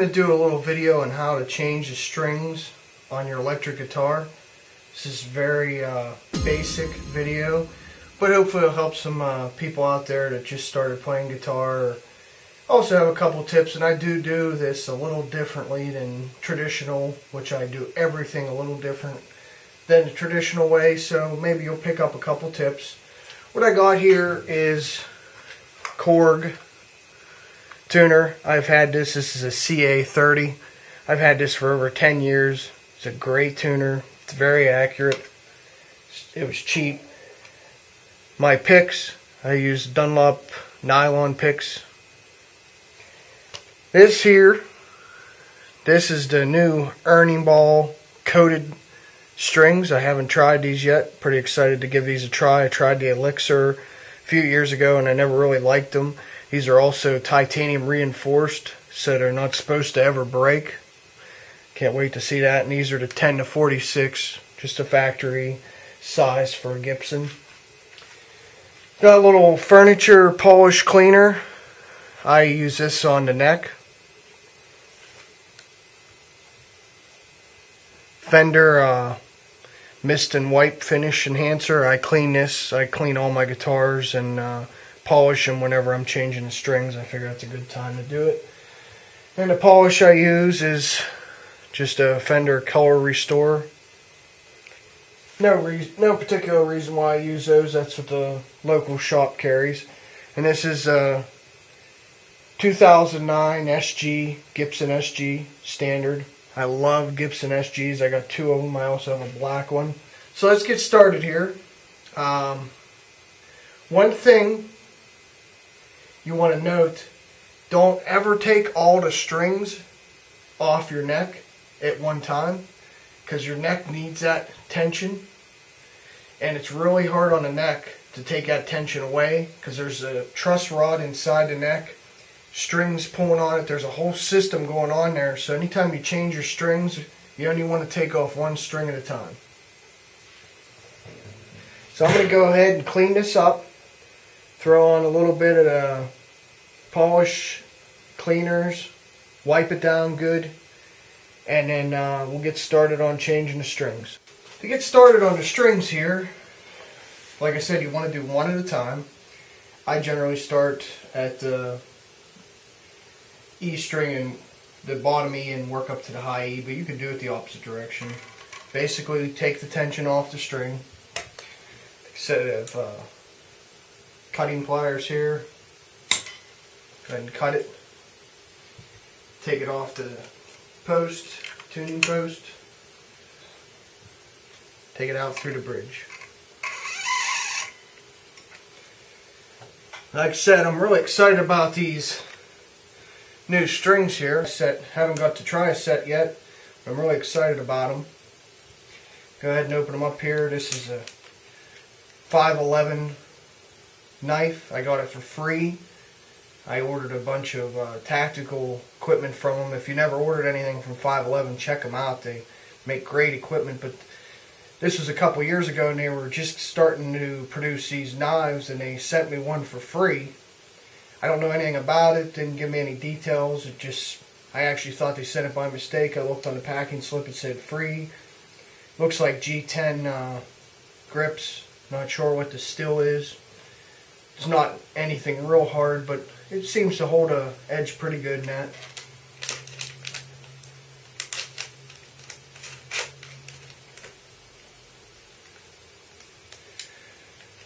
going to do a little video on how to change the strings on your electric guitar. This is a very basic video, but hopefully it'll help some people out there that just started playing guitar. Also have a couple tips, and I do this a little differently than traditional, which I do everything a little different than the traditional way, so maybe you'll pick up a couple tips. What I got here is Korg tuner. I've had this is a CA30. I've had this for over 10 years. It's a great tuner. It's very accurate. It was cheap. My picks, I use Dunlop nylon picks. This here, this is the new Ernie Ball Coated Strings. I haven't tried these yet. Pretty excited to give these a try. I tried the Elixir a few years ago and I never really liked them. These are also titanium reinforced, so they're not supposed to ever break. Can't wait to see that. And these are the 10 to 46, just a factory size for a Gibson. Got a little furniture polish cleaner. I use this on the neck. Fender mist and wipe finish enhancer. I clean this. I clean all my guitars and polish them whenever I'm changing the strings. I figure that's a good time to do it. And the polish I use is just a Fender Color Restore. No particular reason why I use those. That's what the local shop carries. And this is a 2009 SG, Gibson SG standard. I love Gibson SGs. I got two of them. I also have a black one. So let's get started here. One thing you want to note, don't ever take all the strings off your neck at one time, because your neck needs that tension, and it's really hard on the neck to take that tension away because there's a truss rod inside the neck, strings pulling on it. There's a whole system going on there, so anytime you change your strings, you only want to take off one string at a time. So I'm going to go ahead and clean this up. Throw on a little bit of the polish cleaners, wipe it down good, and then we'll get started on changing the strings. To get started on the strings here, like I said, you want to do one at a time. I generally start at the E string and the bottom E and work up to the high E, but you can do it the opposite direction. Basically, take the tension off the string. Take a set of cutting pliers here. Go ahead and cut it. Take it off the post, tuning post. Take it out through the bridge. Like I said, I'm really excited about these new strings here. Haven't got to try a set yet. I'm really excited about them. Go ahead and open them up here. This is a 511 knife. I got it for free. I ordered a bunch of tactical equipment from them. If you never ordered anything from 511, check them out. They make great equipment. But this was a couple years ago, and they were just starting to produce these knives, and they sent me one for free. I don't know anything about it, didn't give me any details. I actually thought they sent it by mistake. I looked on the packing slip, it said free. Looks like G10 grips. Not sure what the steel is. It's not anything real hard, but it seems to hold a edge pretty good in that.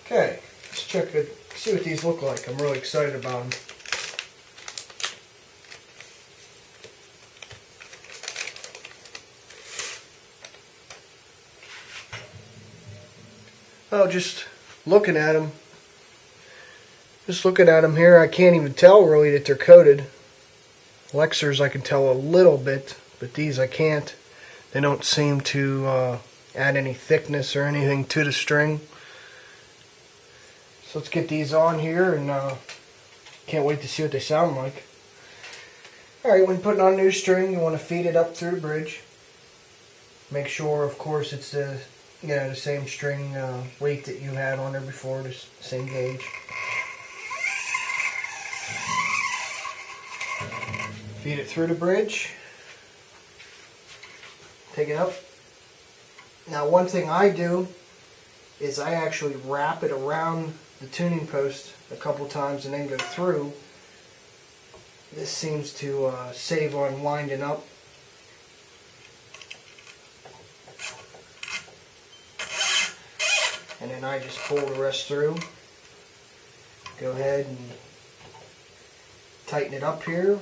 Okay, let's check it. See what these look like. I'm really excited about them. Oh, just looking at them. Just looking at them here, I can't even tell really that they're coated. Elixirs I can tell a little bit, but these I can't. They don't seem to add any thickness or anything to the string. So let's get these on here, and can't wait to see what they sound like. Alright, when putting on a new string, you want to feed it up through the bridge. Make sure, of course, it's the same string weight that you had on there before, the same gauge. Feed it through the bridge. Take it up. Now one thing I do is I actually wrap it around the tuning post a couple times and then go through. This seems to save on winding up. And then I just pull the rest through. Go ahead and tighten it up here.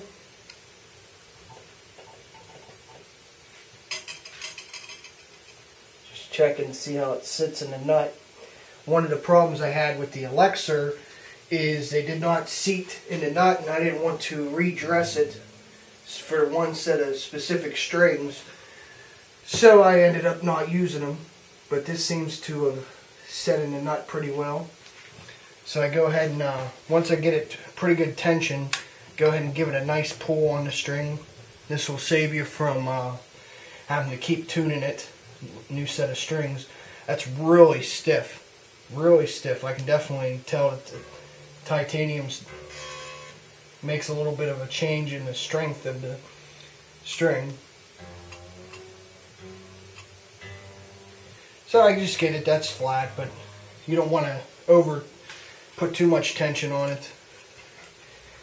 Just check and see how it sits in the nut. One of the problems I had with the Elixir is they did not seat in the nut, and I didn't want to redress it for one set of specific strings, so I ended up not using them. But this seems to have set in the nut pretty well. So I go ahead and once I get it pretty good tension, go ahead and give it a nice pull on the string. This will save you from having to keep tuning it. New set of strings. That's really stiff. Really stiff. I can definitely tell that the titanium makes a little bit of a change in the strength of the string. So I just get it, that's flat, but you don't want to put too much tension on it.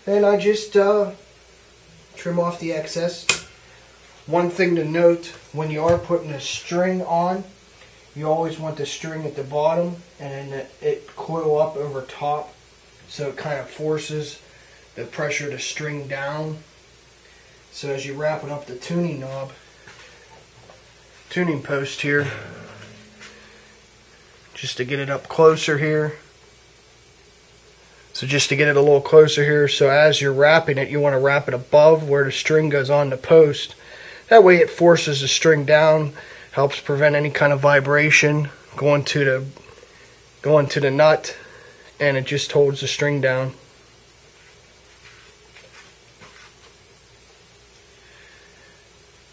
And I just trim off the excess. One thing to note, when you are putting a string on, you always want the string at the bottom and then it coil up over top, so it kind of forces the pressure to string down. So as you wrap it up the tuning knob, tuning post here, just to get it up closer here. So just to get it a little closer here, so as you're wrapping it, you want to wrap it above where the string goes on the post. That way it forces the string down, helps prevent any kind of vibration going to the nut, and it just holds the string down.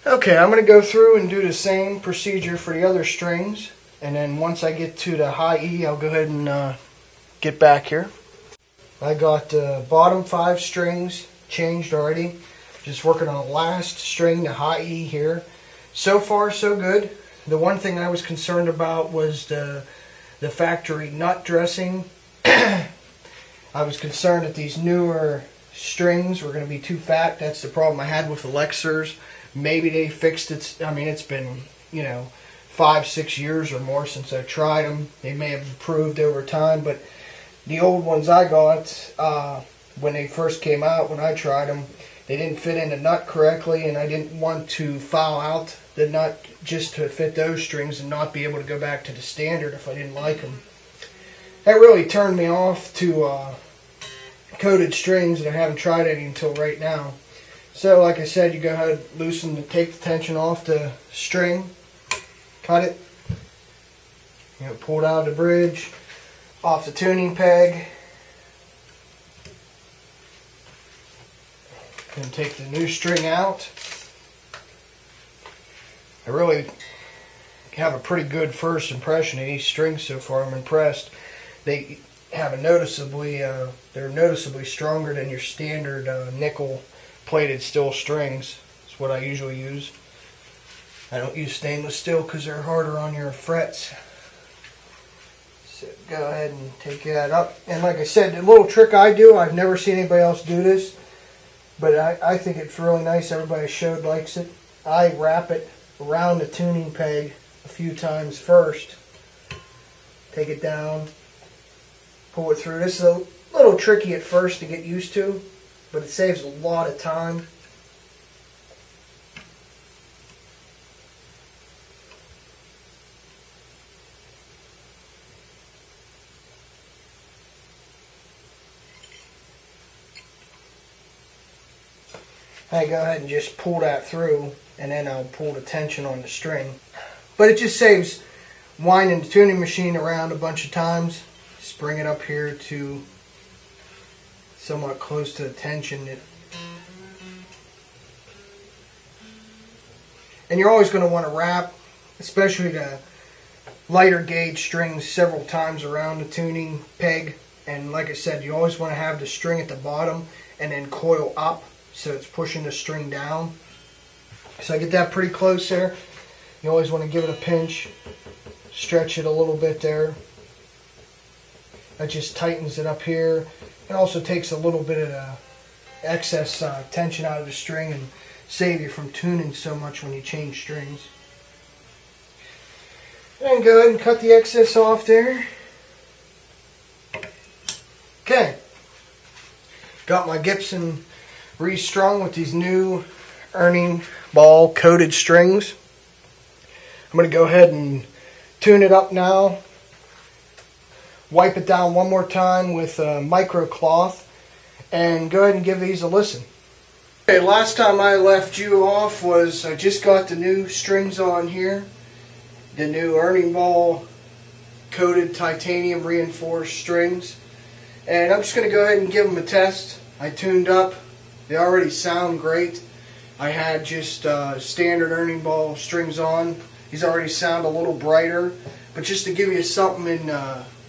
Okay, I'm going to go through and do the same procedure for the other strings, and then once I get to the high E, I'll go ahead and get back here. I got the bottom 5 strings changed already. Just working on the last string, the high E here. So far, so good. The one thing I was concerned about was the factory nut dressing. I was concerned that these newer strings were going to be too fat. That's the problem I had with Elixirs. Maybe they fixed it. I mean, it's been, 5-6 years or more since I tried them. They may have improved over time, but the old ones I got, when they first came out, when I tried them, they didn't fit in the nut correctly, and I didn't want to foul out the nut just to fit those strings and not be able to go back to the standard if I didn't like them. That really turned me off to coated strings, and I haven't tried any until right now. So like I said, you go ahead, take the tension off the string, cut it, pull it out of the bridge, off the tuning peg, and take the new string out. I really have a pretty good first impression of these strings so far. I'm impressed. They have a they're noticeably stronger than your standard nickel plated steel strings. That's what I usually use. I don't use stainless steel because they're harder on your frets. So go ahead and take that up. And like I said, the little trick I do, I've never seen anybody else do this, but I think it's really nice. Everybody I showed likes it. I wrap it around the tuning peg a few times first. Take it down, pull it through. This is a little tricky at first to get used to, but it saves a lot of time. I go ahead and just pull that through, and then I'll pull the tension on the string. But it just saves winding the tuning machine around a bunch of times. Just bring it up here to somewhat close to the tension. And you're always going to want to wrap, especially the lighter gauge strings, several times around the tuning peg. And like I said, you always want to have the string at the bottom and then coil up, so it's pushing the string down. So I get that pretty close there. You always want to give it a pinch, stretch it a little bit there. That just tightens it up here. It also takes a little bit of the excess tension out of the string and save you from tuning so much when you change strings. And go ahead and cut the excess off there. Okay. Got my Gibson restrung with these new Ernie Ball Coated Strings. I'm going to go ahead and tune it up now. Wipe it down one more time with a micro cloth and go ahead and give these a listen. Okay, last time I left you off was I just got the new strings on here. The new Ernie Ball Coated Titanium Reinforced Strings. And I'm just going to go ahead and give them a test. I tuned up. They already sound great. I had just standard Ernie Ball strings on. These already sound a little brighter. But just to give you something in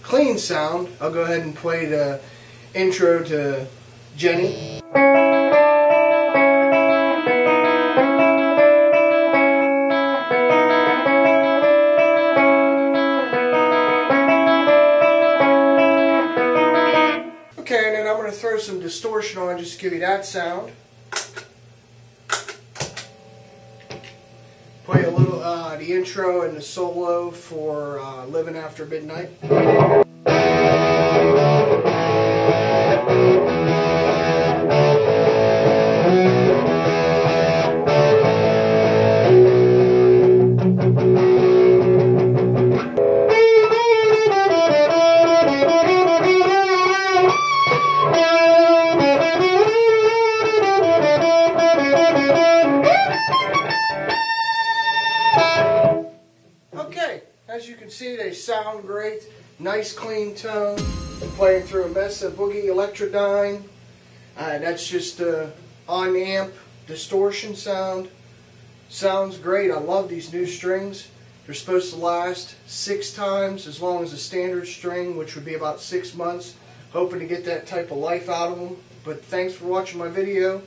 clean sound, I'll go ahead and play the intro to Jenny. Okay, and then I'm going to throw some distortion on just to give you that sound. Play a little the intro and the solo for Living After Midnight. Okay, as you can see, they sound great. Nice clean tone. I'm playing through a Mesa Boogie Electrodyne. That's just on amp distortion sound. Sounds great. I love these new strings. They're supposed to last 6 times as long as a standard string, which would be about 6 months. Hoping to get that type of life out of them. But thanks for watching my video.